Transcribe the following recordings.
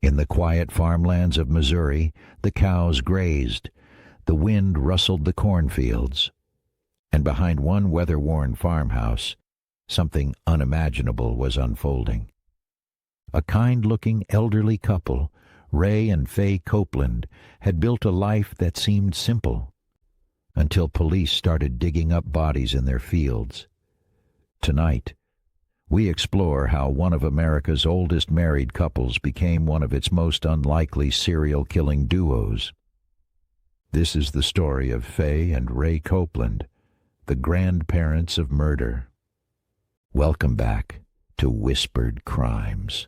In the quiet farmlands of Missouri, the cows grazed, the wind rustled the cornfields, and behind one weather-worn farmhouse, something unimaginable was unfolding. A kind-looking elderly couple, Ray and Faye Copeland, had built a life that seemed simple, until police started digging up bodies in their fields. Tonight, we explore how one of America's oldest married couples became one of its most unlikely serial-killing duos. This is the story of Faye and Ray Copeland, the grandparents of murder. Welcome back to Whispered Crimes.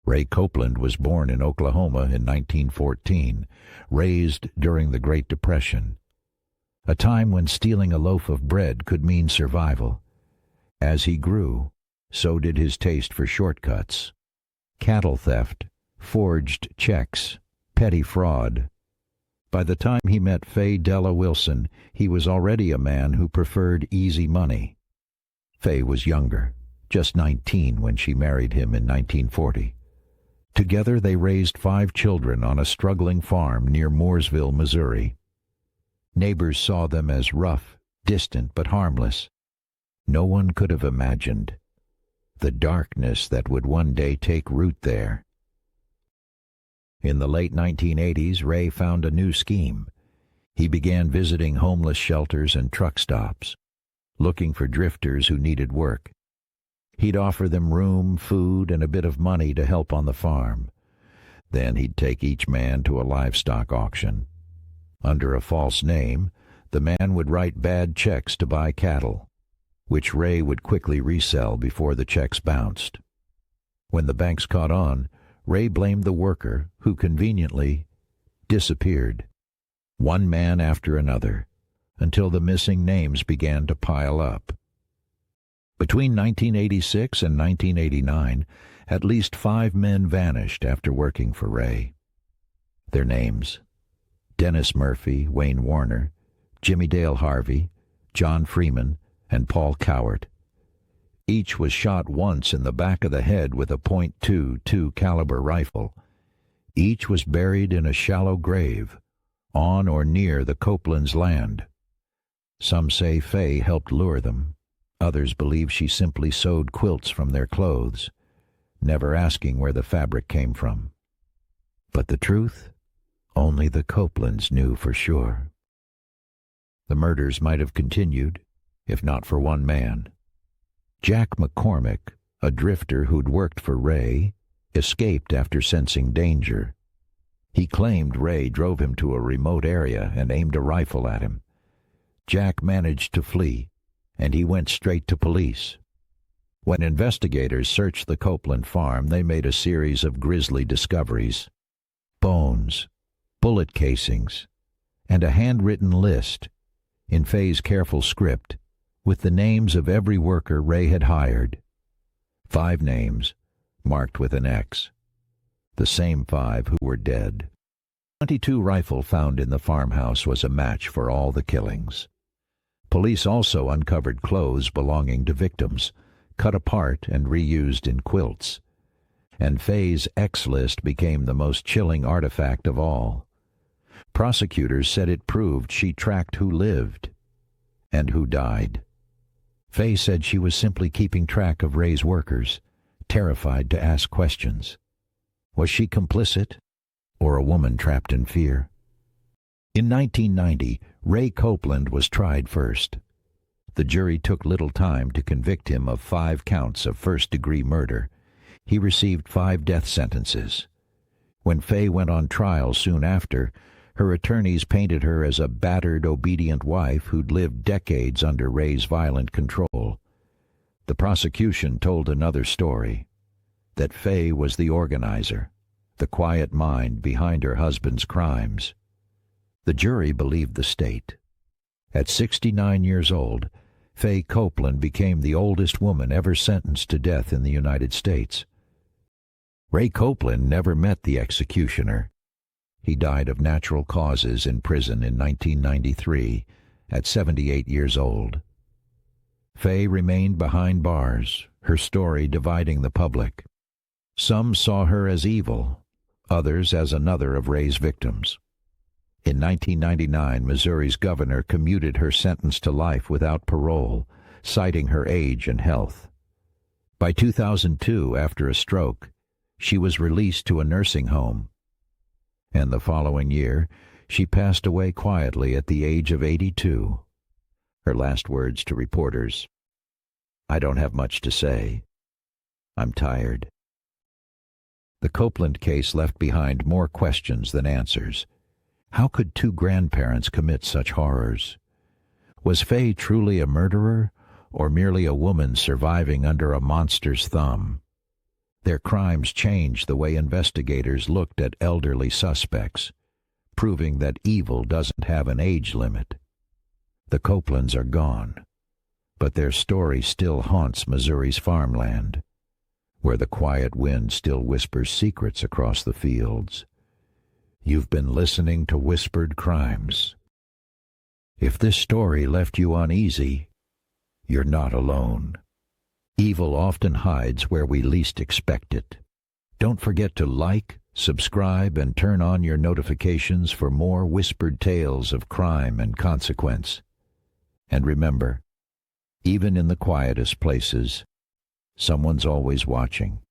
Ray Copeland was born in Oklahoma in 1914, raised during the Great Depression, a time when stealing a loaf of bread could mean survival. As he grew, so did his taste for shortcuts, cattle theft, forged checks, petty fraud. By the time he met Faye Della Wilson, he was already a man who preferred easy money. Faye was younger, just 19 when she married him in 1940. Together they raised 5 children on a struggling farm near Mooresville, Missouri. Neighbors saw them as rough, distant, but harmless. No one could have imagined the darkness that would one day take root there. In the late 1980s, Ray found a new scheme. He began visiting homeless shelters and truck stops, looking for drifters who needed work. He'd offer them room, food, and a bit of money to help on the farm. Then he'd take each man to a livestock auction. Under a false name, the man would write bad checks to buy cattle, which Ray would quickly resell before the checks bounced. When the banks caught on, Ray blamed the worker, who conveniently disappeared, one man after another, until the missing names began to pile up. Between 1986 and 1989, at least 5 men vanished after working for Ray. Their names: Dennis Murphy, Wayne Warner, Jimmy Dale Harvey, John Freeman, and Paul Cowart. Each was shot once in the back of the head with a .22 caliber rifle. Each was buried in a shallow grave, on or near the Copelands' land. Some say Faye helped lure them. Others believe she simply sewed quilts from their clothes, never asking where the fabric came from. But the truth, only the Copelands knew for sure. The murders might have continued, if not for one man. Jack McCormick, a drifter who'd worked for Ray, escaped after sensing danger. He claimed Ray drove him to a remote area and aimed a rifle at him. Jack managed to flee, and he went straight to police. When investigators searched the Copeland farm, they made a series of grisly discoveries: bones, bullet casings, and a handwritten list, in Faye's careful script, with the names of every worker Ray had hired. 5 names, marked with an X. The same 5 who were dead. .22 rifle found in the farmhouse was a match for all the killings. Police also uncovered clothes belonging to victims, cut apart and reused in quilts. And Faye's X list became the most chilling artifact of all. Prosecutors said it proved she tracked who lived and who died. Faye said she was simply keeping track of Ray's workers, terrified to ask questions. Was she complicit, or a woman trapped in fear? In 1990, Ray Copeland was tried first. The jury took little time to convict him of 5 counts of first-degree murder. He received 5 death sentences. When Faye went on trial soon after, her attorneys painted her as a battered, obedient wife who'd lived decades under Ray's violent control. The prosecution told another story, that Faye was the organizer, the quiet mind behind her husband's crimes. The jury believed the state. At 69 years old, Faye Copeland became the oldest woman ever sentenced to death in the United States. Ray Copeland never met the executioner. He died of natural causes in prison in 1993, at 78 years old. Faye remained behind bars, her story dividing the public. Some saw her as evil, others as another of Ray's victims. In 1999, Missouri's governor commuted her sentence to life without parole, citing her age and health. By 2002, after a stroke, she was released to a nursing home. And the following year, she passed away quietly at the age of 82. Her last words to reporters, "I don't have much to say. I'm tired." The Copeland case left behind more questions than answers. How could two grandparents commit such horrors? Was Faye truly a murderer, or merely a woman surviving under a monster's thumb? Their crimes changed the way investigators looked at elderly suspects, proving that evil doesn't have an age limit. The Copelands are gone, but their story still haunts Missouri's farmland, where the quiet wind still whispers secrets across the fields. You've been listening to Whispered Crimes. If this story left you uneasy, you're not alone. Evil often hides where we least expect it. Don't forget to like, subscribe, and turn on your notifications for more whispered tales of crime and consequence. And remember, even in the quietest places, someone's always watching.